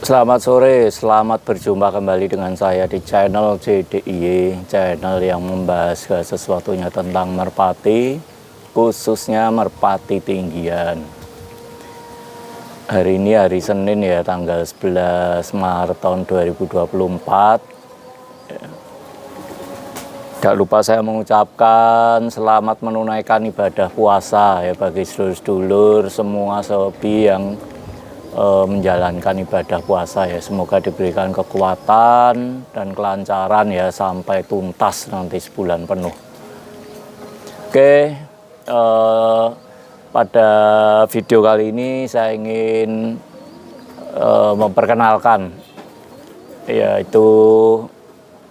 Selamat sore, selamat berjumpa kembali dengan saya di channel JDIY, channel yang membahas segala sesuatunya tentang merpati, khususnya merpati tinggian. Hari ini hari Senin ya, tanggal 11 Maret tahun 2024. Tidak lupa saya mengucapkan selamat menunaikan ibadah puasa ya bagi sedulur-sedulur semua sobi yang menjalankan ibadah puasa ya. Semoga diberikan kekuatan dan kelancaran ya sampai tuntas nanti sebulan penuh. Oke, pada video kali ini saya ingin memperkenalkan yaitu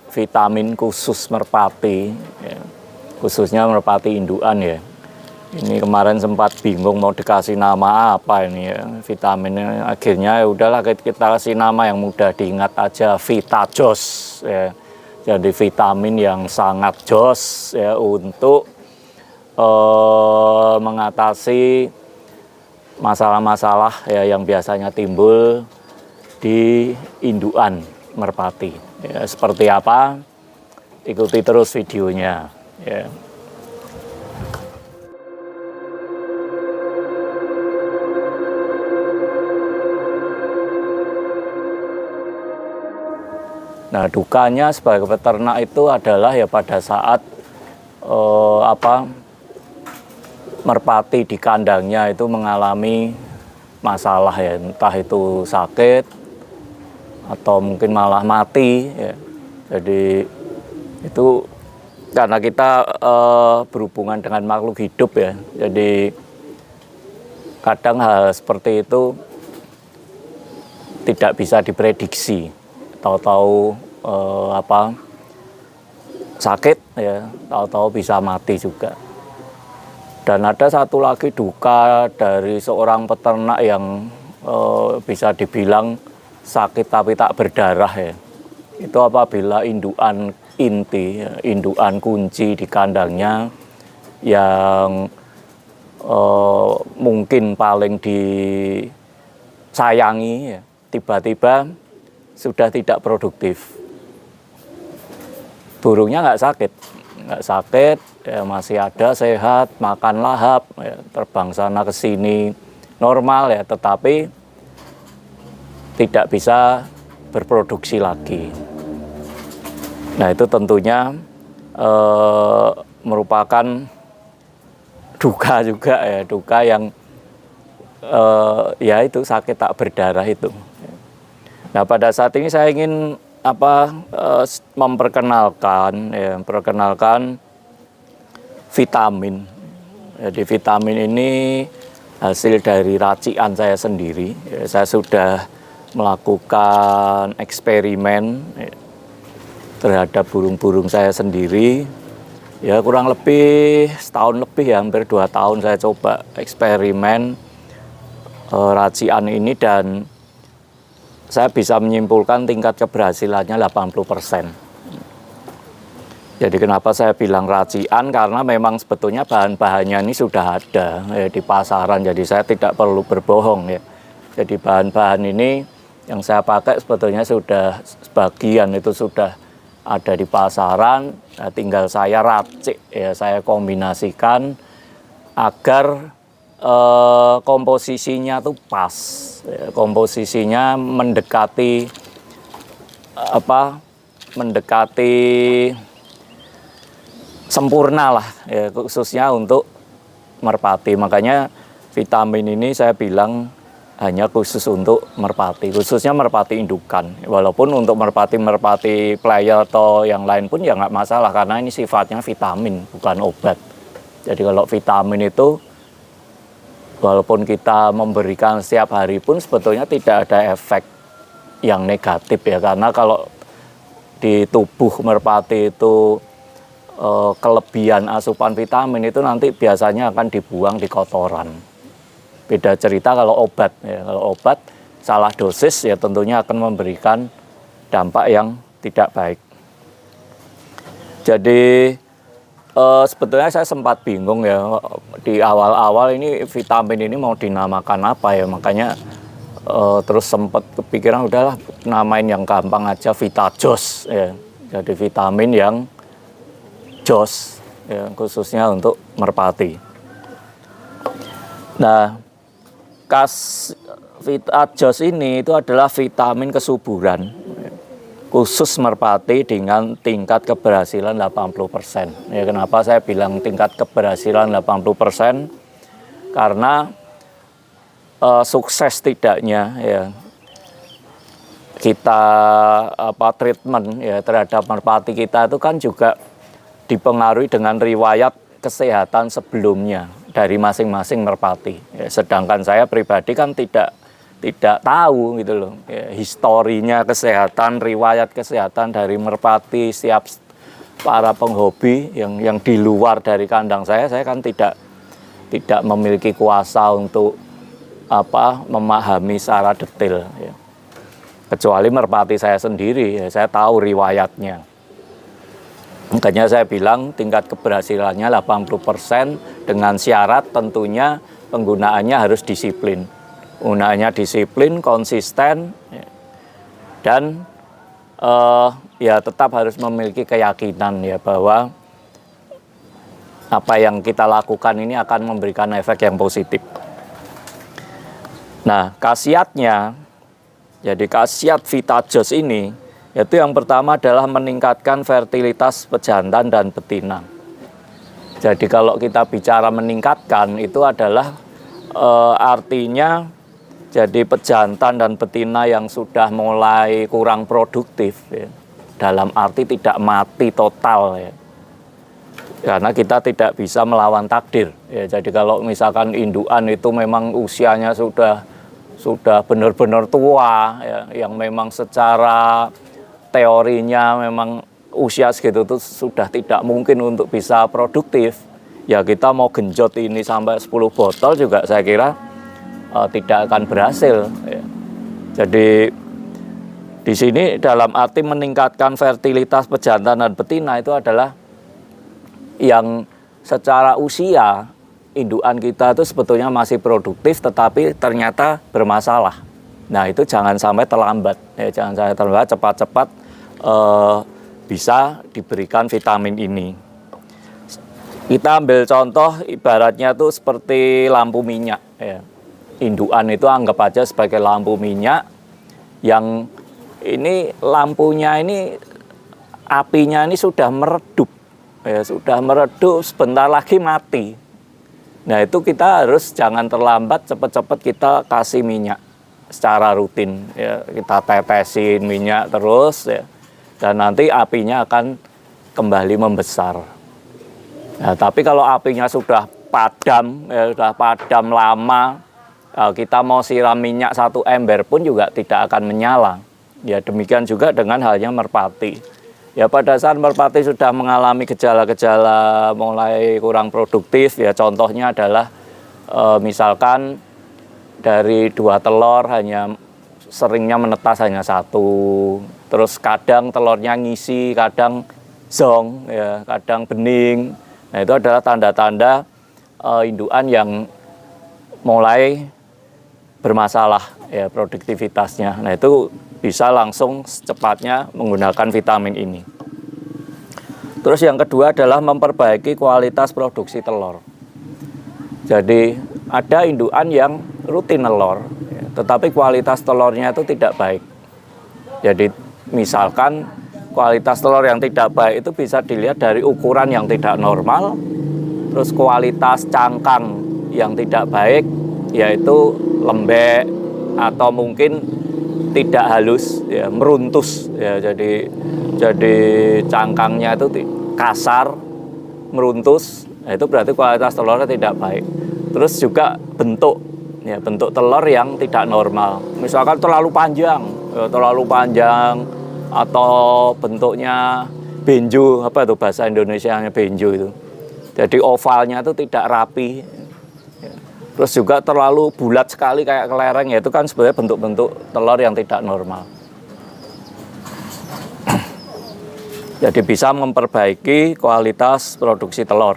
vitamin khusus merpati ya, khususnya merpati indukan ya. Ini kemarin sempat bingung mau dikasih nama apa ini ya vitaminnya, akhirnya ya udahlah kita kasih nama yang mudah diingat aja, VitaJOS ya. Jadi vitamin yang sangat jos ya untuk mengatasi masalah-masalah ya yang biasanya timbul di indukan merpati. Ya, seperti apa? Ikuti terus videonya ya. Nah, dukanya sebagai peternak itu adalah ya pada saat merpati di kandangnya itu mengalami masalah ya, entah itu sakit atau mungkin malah mati ya. Jadi itu karena kita berhubungan dengan makhluk hidup ya. Jadi kadang hal seperti itu tidak bisa diprediksi. Tahu-tahu sakit ya, tahu-tahu bisa mati juga. Dan ada satu lagi duka dari seorang peternak yang bisa dibilang sakit tapi tak berdarah ya. Itu apabila indukan inti, indukan kunci di kandangnya yang mungkin paling disayangi ya, tiba-tiba sudah tidak produktif. Burungnya nggak sakit ya, masih ada sehat, makan lahap ya, terbang sana ke sini normal ya, tetapi tidak bisa berproduksi lagi. Nah, itu tentunya merupakan duka juga ya, duka yang ya itu sakit tak berdarah itu. Nah, pada saat ini saya ingin memperkenalkan vitamin. Jadi vitamin ini hasil dari racikan saya sendiri. Ya, saya sudah melakukan eksperimen ya, terhadap burung-burung saya sendiri. Ya, kurang lebih setahun lebih ya, hampir 2 tahun saya coba eksperimen racikan ini dan saya bisa menyimpulkan tingkat keberhasilannya 80%. Jadi kenapa saya bilang racikan? Karena memang sebetulnya bahan-bahannya ini sudah ada ya, di pasaran. Jadi saya tidak perlu berbohong ya. Jadi bahan-bahan ini yang saya pakai sebetulnya sudah sebagian itu sudah ada di pasaran. Nah, tinggal saya racik ya, saya kombinasikan agar komposisinya tuh pas ya, komposisinya mendekati sempurna lah ya, khususnya untuk merpati. Makanya vitamin ini saya bilang hanya khusus untuk merpati, khususnya merpati indukan. Walaupun untuk merpati player atau yang lain pun ya nggak masalah, karena ini sifatnya vitamin bukan obat. Jadi kalau vitamin itu walaupun kita memberikan setiap hari pun sebetulnya tidak ada efek yang negatif ya, karena kalau di tubuh merpati itu kelebihan asupan vitamin itu nanti biasanya akan dibuang di kotoran. Beda cerita kalau obat ya, kalau obat salah dosis ya tentunya akan memberikan dampak yang tidak baik. Jadi sebetulnya saya sempat bingung ya di awal-awal ini vitamin ini mau dinamakan apa ya, makanya Terus sempat kepikiran udahlah namain yang gampang aja VitaJOS ya. Jadi vitamin yang JOS ya, khususnya untuk merpati. Nah, VitaJOS ini itu adalah vitamin kesuburan khusus merpati dengan tingkat keberhasilan 80%. Ya, kenapa saya bilang tingkat keberhasilan 80%? Karena sukses tidaknya ya kita treatment ya terhadap merpati kita itu kan juga dipengaruhi dengan riwayat kesehatan sebelumnya dari masing-masing merpati. Ya, sedangkan saya pribadi kan tidak tahu gitu loh ya, historinya kesehatan, riwayat kesehatan dari merpati. Setiap para penghobi yang di luar dari kandang saya kan tidak memiliki kuasa untuk memahami secara detail ya. Kecuali merpati saya sendiri ya, saya tahu riwayatnya. Makanya saya bilang tingkat keberhasilannya 80% dengan syarat tentunya penggunaannya harus disiplin. Penggunaannya disiplin, konsisten ya. Dan ya tetap harus memiliki keyakinan ya bahwa apa yang kita lakukan ini akan memberikan efek yang positif. Nah, khasiatnya, jadi khasiat VitaJOS ini, yaitu yang pertama adalah meningkatkan fertilitas pejantan dan betina. Jadi kalau kita bicara meningkatkan, itu adalah artinya jadi pejantan dan betina yang sudah mulai kurang produktif, ya, dalam arti tidak mati total ya. Karena kita tidak bisa melawan takdir. Ya, jadi kalau misalkan indukan itu memang usianya sudah benar-benar tua, ya, yang memang secara teorinya memang usia segitu itu sudah tidak mungkin untuk bisa produktif. Ya kita mau genjot ini sampai 10 botol juga saya kira tidak akan berhasil. Ya. Jadi di sini dalam arti meningkatkan fertilitas pejantan dan betina itu adalah yang secara usia indukan kita itu sebetulnya masih produktif tetapi ternyata bermasalah. Nah itu jangan sampai terlambat, ya, jangan sampai terlambat, cepat-cepat bisa diberikan vitamin ini. Kita ambil contoh ibaratnya tuh seperti lampu minyak. Ya. Indukan itu anggap aja sebagai lampu minyak yang ini lampunya ini apinya ini sudah meredup, ya, sudah meredup sebentar lagi mati. Nah itu kita harus jangan terlambat, cepat-cepat kita kasih minyak secara rutin ya, kita tetesin minyak terus ya, dan nanti apinya akan kembali membesar. Nah, tapi kalau apinya sudah padam ya, sudah padam lama, kita mau siram minyak 1 ember pun juga tidak akan menyala. Ya demikian juga dengan halnya merpati. Ya pada saat merpati sudah mengalami gejala-gejala mulai kurang produktif, ya contohnya adalah misalkan dari 2 telur hanya seringnya menetas hanya 1, terus kadang telurnya ngisi, kadang zong, ya kadang bening. Nah itu adalah tanda-tanda indukan yang mulai bermasalah ya produktivitasnya. Nah itu bisa langsung secepatnya menggunakan vitamin ini. Terus yang kedua adalah memperbaiki kualitas produksi telur. Jadi ada indukan yang rutin telur, ya, tetapi kualitas telurnya itu tidak baik. Jadi misalkan kualitas telur yang tidak baik itu bisa dilihat dari ukuran yang tidak normal, terus kualitas cangkang yang tidak baik, yaitu lembek atau mungkin tidak halus, ya, meruntus, ya, jadi cangkangnya itu kasar, meruntus, nah, itu berarti kualitas telurnya tidak baik. Terus juga bentuk, ya, bentuk telur yang tidak normal, misalkan terlalu panjang, ya, atau bentuknya benjo, apa itu bahasa Indonesianya benjo itu, jadi ovalnya itu tidak rapi. Terus juga terlalu bulat sekali kayak kelereng, ya itu kan sebenarnya bentuk-bentuk telur yang tidak normal. Jadi bisa memperbaiki kualitas produksi telur.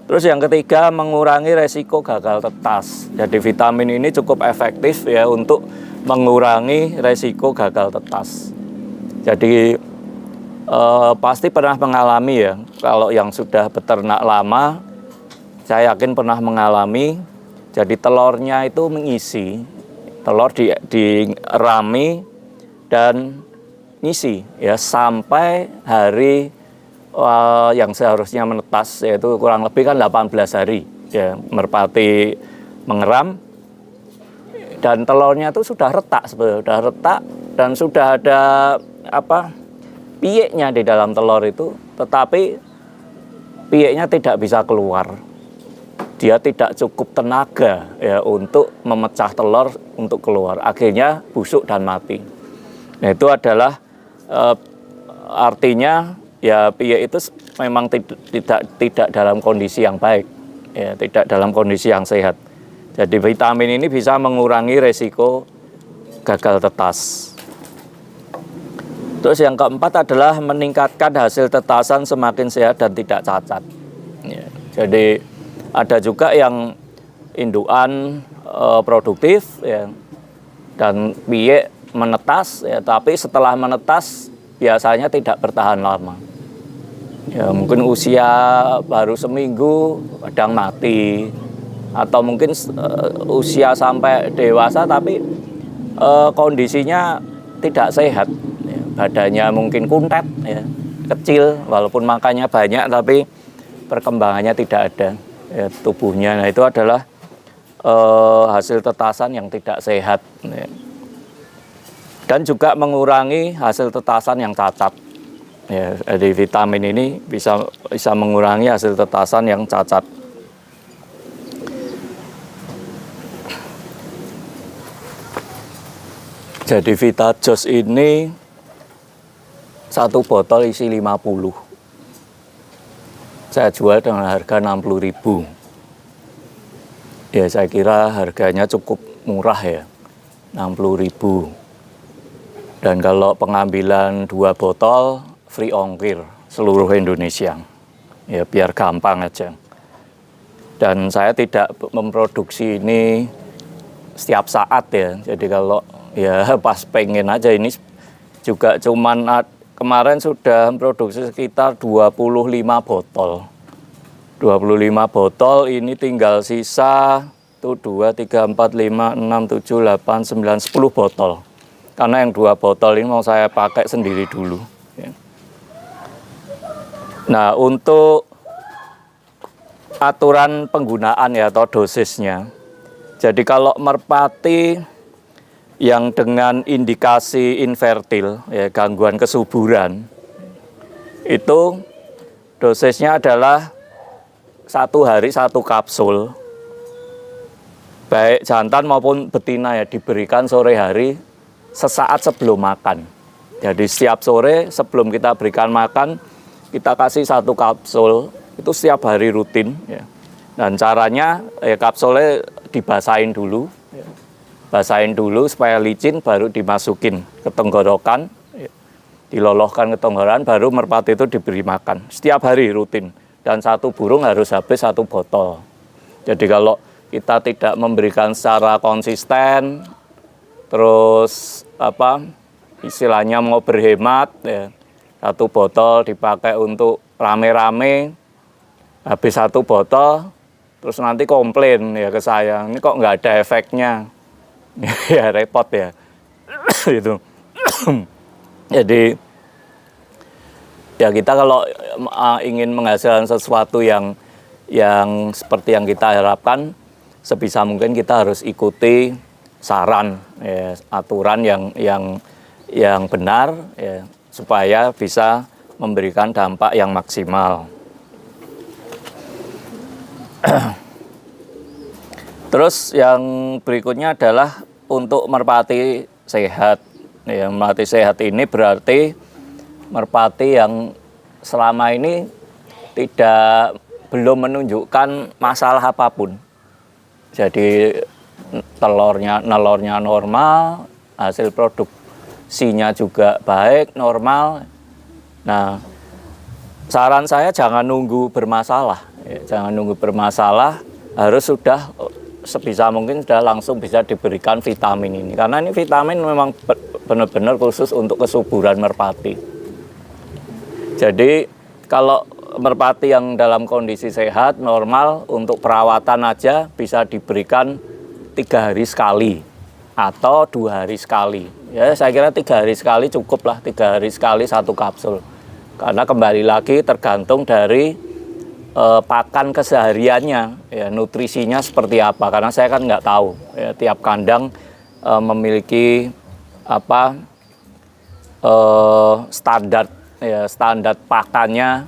Terus yang ketiga, mengurangi resiko gagal tetas. Jadi vitamin ini cukup efektif ya untuk mengurangi resiko gagal tetas. Jadi pasti pernah mengalami ya, kalau yang sudah beternak lama, saya yakin pernah mengalami. Jadi telurnya itu mengisi, telur dirami dan ngisi ya sampai hari yang seharusnya menetas, yaitu kurang lebih kan 18 hari ya, merpati mengeram dan telurnya itu sudah retak sebenarnya, sudah retak dan sudah ada piyeknya di dalam telur itu, tetapi piyeknya tidak bisa keluar. Dia tidak cukup tenaga ya untuk memecah telur untuk keluar. Akhirnya busuk dan mati. Nah, itu adalah artinya ya piyek itu memang tidak dalam kondisi yang baik, ya, tidak dalam kondisi yang sehat. Jadi vitamin ini bisa mengurangi resiko gagal tetas. Terus yang keempat adalah meningkatkan hasil tetasan semakin sehat dan tidak cacat. Ya, jadi ada juga yang indukan produktif ya, dan piyek menetas ya, tapi setelah menetas biasanya tidak bertahan lama. Ya, mungkin usia baru seminggu kadang mati, atau mungkin usia sampai dewasa tapi kondisinya tidak sehat. Badannya mungkin kuntet, ya, kecil, walaupun makannya banyak, tapi perkembangannya tidak ada ya, tubuhnya. Nah, itu adalah hasil tetasan yang tidak sehat. Ya. Dan juga mengurangi hasil tetasan yang cacat. Ya, jadi vitamin ini bisa mengurangi hasil tetasan yang cacat. Jadi VitaJoss ini satu botol isi 50. Saya jual dengan harga 60.000. Ya, saya kira harganya cukup murah ya, 60.000. Dan kalau pengambilan 2 botol free ongkir seluruh Indonesia. Ya, biar gampang aja. Dan saya tidak memproduksi ini setiap saat ya. Jadi kalau ya pas pengen aja, ini juga cuman kemarin sudah produksi sekitar 25 botol. 25 botol, ini tinggal sisa tuh 2, 3, 4, 5, 6, 7, 8, 9, 10 botol. Karena yang 2 botol ini mau saya pakai sendiri dulu. Nah, untuk aturan penggunaan ya atau dosisnya. Jadi kalau merpati yang dengan indikasi infertil, ya, gangguan kesuburan, itu dosisnya adalah 1 hari 1 kapsul, baik jantan maupun betina ya, diberikan sore hari sesaat sebelum makan. Jadi setiap sore sebelum kita berikan makan, kita kasih 1 kapsul, itu setiap hari rutin ya. Dan caranya ya, kapsulnya dibasahin dulu ya. Basahin dulu supaya licin, baru dimasukin ke tenggorokan, diloloskan ke tenggorokan, baru merpati itu diberi makan setiap hari rutin. Dan 1 burung harus habis 1 botol. Jadi kalau kita tidak memberikan secara konsisten, terus istilahnya mau berhemat ya, 1 botol dipakai untuk rame-rame, habis 1 botol, terus nanti komplain ya ke saya, ini kok nggak ada efeknya. Ya repot ya. Itu. Jadi ya kita kalau ingin menghasilkan sesuatu yang seperti yang kita harapkan, sebisa mungkin kita harus ikuti saran ya, aturan yang benar ya, supaya bisa memberikan dampak yang maksimal. Terus yang berikutnya adalah untuk merpati sehat. Ya, merpati sehat ini berarti merpati yang selama ini belum menunjukkan masalah apapun. Jadi nelornya normal, hasil produksinya juga baik, normal. Nah, saran saya jangan nunggu bermasalah. Ya, jangan nunggu bermasalah, harus sudah sebisa mungkin sudah langsung bisa diberikan vitamin ini. Karena ini vitamin memang benar-benar khusus untuk kesuburan merpati. Jadi kalau merpati yang dalam kondisi sehat, normal, untuk perawatan aja bisa diberikan 3 hari sekali atau 2 hari sekali. Ya, saya kira 3 hari sekali cukup lah, 3 hari sekali 1 kapsul. Karena kembali lagi tergantung dari pakan kesehariannya, ya, nutrisinya seperti apa. Karena saya kan nggak tahu, ya, tiap kandang memiliki apa standar, ya, standar pakannya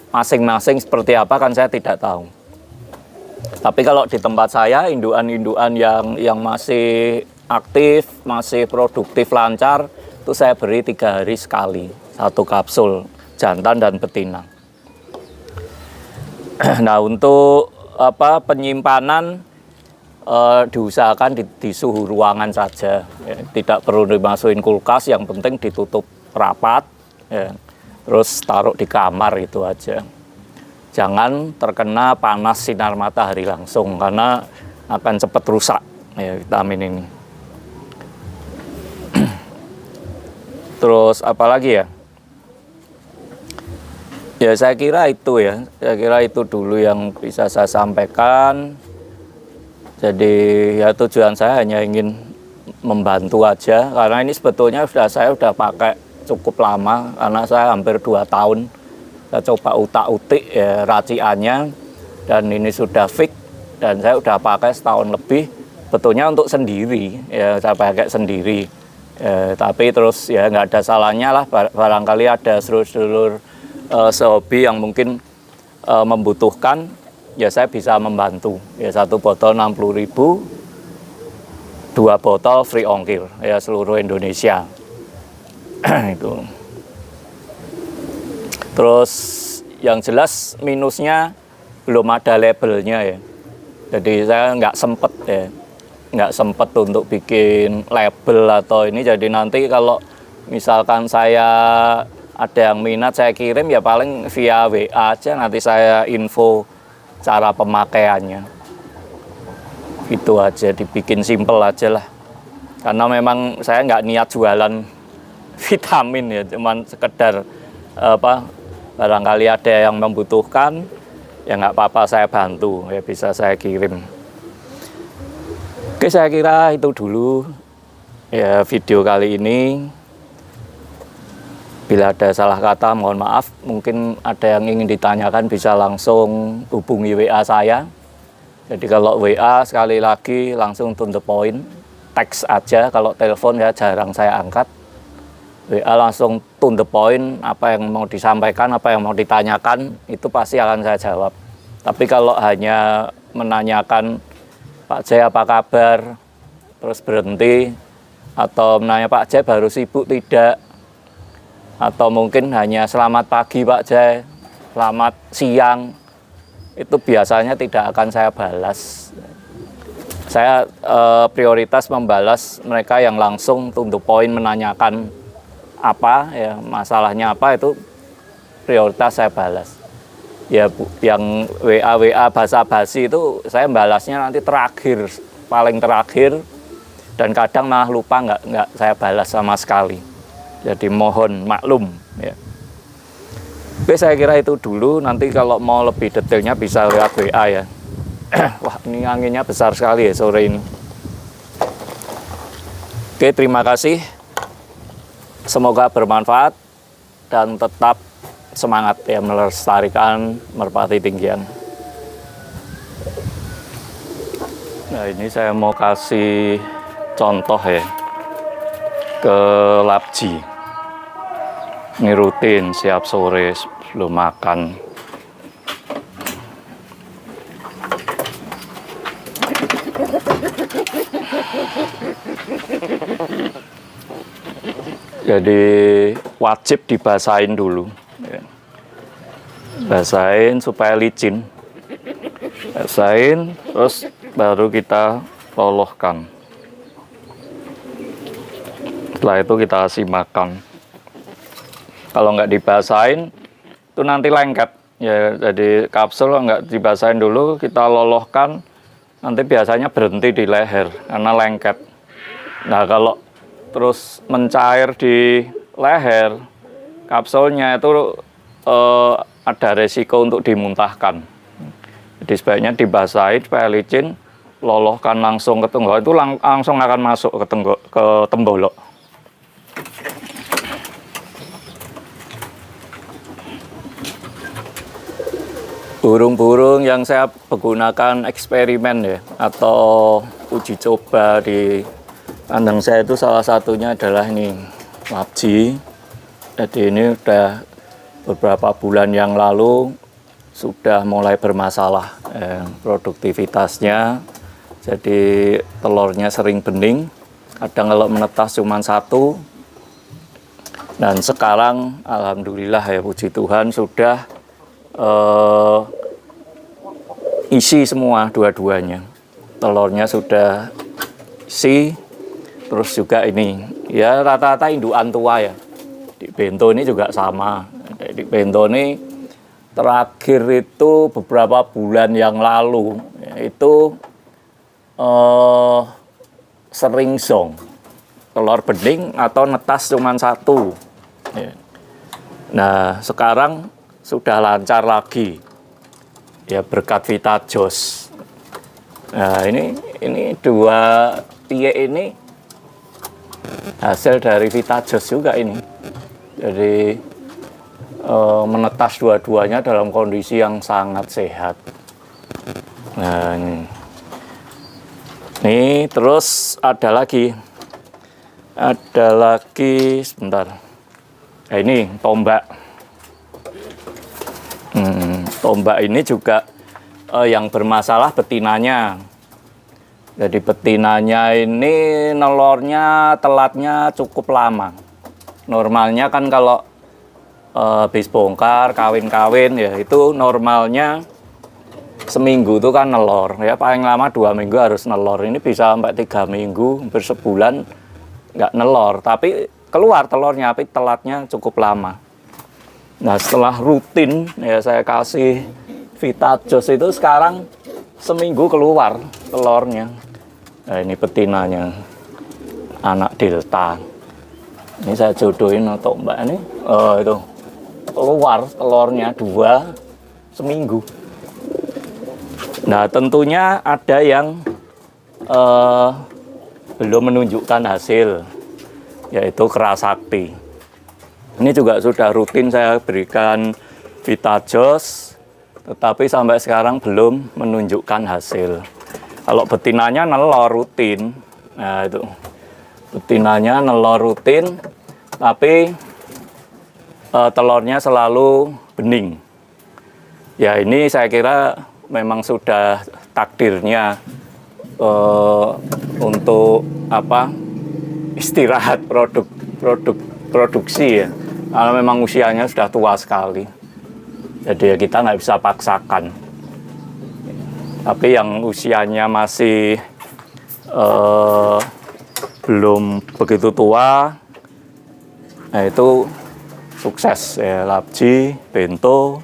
masing-masing seperti apa kan saya tidak tahu. Tapi kalau di tempat saya, induan-induan yang masih aktif, masih produktif, lancar, itu saya beri 3 hari sekali 1 kapsul, jantan dan betina. Nah, untuk penyimpanan diusahakan di suhu ruangan saja, ya. Tidak perlu dimasukin kulkas, yang penting ditutup rapat, ya. Terus taruh di kamar, itu aja. Jangan terkena panas sinar matahari langsung, karena akan cepat rusak, ya, vitamin ini. Terus apalagi ya? Ya, saya kira itu ya. Saya kira itu dulu yang bisa saya sampaikan. Jadi ya tujuan saya hanya ingin membantu aja, karena ini sebetulnya saya sudah pakai cukup lama, karena saya hampir 2 tahun saya coba utak-utik, ya, raciannya, dan ini sudah fix, dan saya sudah pakai setahun lebih. Betulnya untuk sendiri, ya, saya pakai sendiri, ya, tapi terus ya nggak ada salahnya lah, barangkali ada sedulur-sedulur sehobi yang mungkin membutuhkan, ya saya bisa membantu. Ya, 1 botol 60.000, 2 botol free ongkir, ya, seluruh Indonesia. Itu. Terus yang jelas minusnya belum ada labelnya, ya. Jadi saya nggak sempet, ya, nggak sempet untuk bikin label atau ini. Jadi nanti kalau misalkan saya ada yang minat, saya kirim ya paling via WA aja, nanti saya info cara pemakaiannya. Itu aja, dibikin simple aja lah. Karena memang saya nggak niat jualan vitamin, ya, cuman sekedar barangkali ada yang membutuhkan, ya nggak apa-apa, saya bantu, ya bisa saya kirim. Oke, saya kira itu dulu ya video kali ini. Bila ada salah kata, mohon maaf. Mungkin ada yang ingin ditanyakan, bisa langsung hubungi WA saya. Jadi kalau WA, sekali lagi langsung to the point, teks aja. Kalau telepon ya jarang saya angkat. WA langsung to the point, apa yang mau disampaikan, apa yang mau ditanyakan, itu pasti akan saya jawab. Tapi kalau hanya menanyakan, Pak Jai apa kabar, terus berhenti, atau menanya Pak Jai baru sibuk tidak, atau mungkin hanya selamat pagi Pak Jai, selamat siang, itu biasanya tidak akan saya balas. Saya prioritas membalas mereka yang langsung to the point, menanyakan apa, ya, masalahnya apa, itu prioritas saya balas. Ya, yang WA basa-basi itu saya balasnya nanti terakhir, paling terakhir, dan kadang malah lupa, nggak saya balas sama sekali. Jadi mohon maklum, ya. Oke, saya kira itu dulu. Nanti kalau mau lebih detailnya bisa lewat WA, ya. Wah, ini anginnya besar sekali ya sore ini. Oke, terima kasih. Semoga bermanfaat dan tetap semangat, ya, melestarikan merpati tinggian. Nah, ini saya mau kasih contoh, ya, ke Lapji. Ini rutin siap sore sebelum makan. Jadi wajib dibasahin dulu, ya. Basahin supaya licin. Basahin, terus baru kita lolohkan. Setelah itu kita kasih makan. Kalau nggak dibasahin, itu nanti lengket. Ya, jadi kapsul nggak dibasahin dulu, kita lolohkan, nanti biasanya berhenti di leher karena lengket. Nah, kalau terus mencair di leher, kapsulnya itu ada resiko untuk dimuntahkan. Jadi sebaiknya dibasahin supaya licin, lolohkan langsung ke tenggorok, itu langsung akan masuk ke tembolok. Burung-burung yang saya gunakan eksperimen ya, atau uji coba di kandang saya itu salah satunya adalah ini lapji. Jadi ini udah beberapa bulan yang lalu sudah mulai bermasalah produktivitasnya. Jadi telurnya sering bening, kadang kalau menetas cuma satu. Dan sekarang alhamdulillah ya, puji Tuhan sudah isi semua dua-duanya, telurnya sudah isi. Terus juga ini ya rata-rata indukan tua ya, di bento ini juga sama. Di bento ini terakhir itu beberapa bulan yang lalu itu sering zong, telur bening atau netas cuma satu ya. Nah sekarang sudah lancar lagi ya, berkat VitaJOS. Nah ini dua pie ini hasil dari VitaJOS juga ini. Jadi menetas dua-duanya dalam kondisi yang sangat sehat. Nah ini terus ada lagi sebentar. Nah, ini tombak. Tombak ini juga yang bermasalah betinanya. Jadi betinanya ini nelornya telatnya cukup lama. Normalnya kan kalau habis bongkar, kawin-kawin ya itu normalnya seminggu itu kan nelor. Ya paling lama 2 minggu harus nelor. Ini bisa sampai 3 minggu, hampir sebulan nggak nelor. Tapi keluar telurnya, tapi telatnya cukup lama. Nah setelah rutin ya saya kasih VitaJOS itu sekarang seminggu keluar telurnya. Nah ini betinanya, anak delta. Ini saya jodohin atau mbak ini, itu keluar telurnya 2 seminggu. Nah tentunya ada yang belum menunjukkan hasil, yaitu Kerasakti. Ini juga sudah rutin saya berikan VitaJOS, tetapi sampai sekarang belum menunjukkan hasil. Kalau betinanya nelor rutin, nah itu betinanya nelor rutin, tapi telurnya selalu bening. Ya ini saya kira memang sudah takdirnya untuk apa, istirahat produksi ya. Karena memang usianya sudah tua sekali, jadi ya kita nggak bisa paksakan. Tapi yang usianya masih belum begitu tua, nah itu sukses ya, lapji, bento,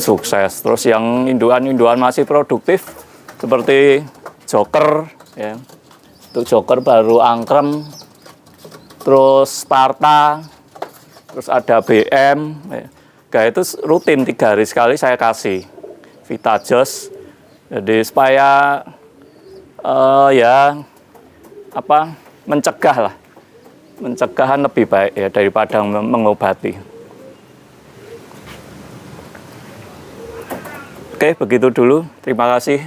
sukses. Terus yang induan-induan masih produktif seperti joker ya, itu joker baru angkrem. Terus Sparta, terus ada BM, ya itu rutin 3 hari sekali saya kasih VitaJOS. Jadi supaya ya apa, mencegahan lebih baik ya daripada mengobati. Oke, begitu dulu. Terima kasih.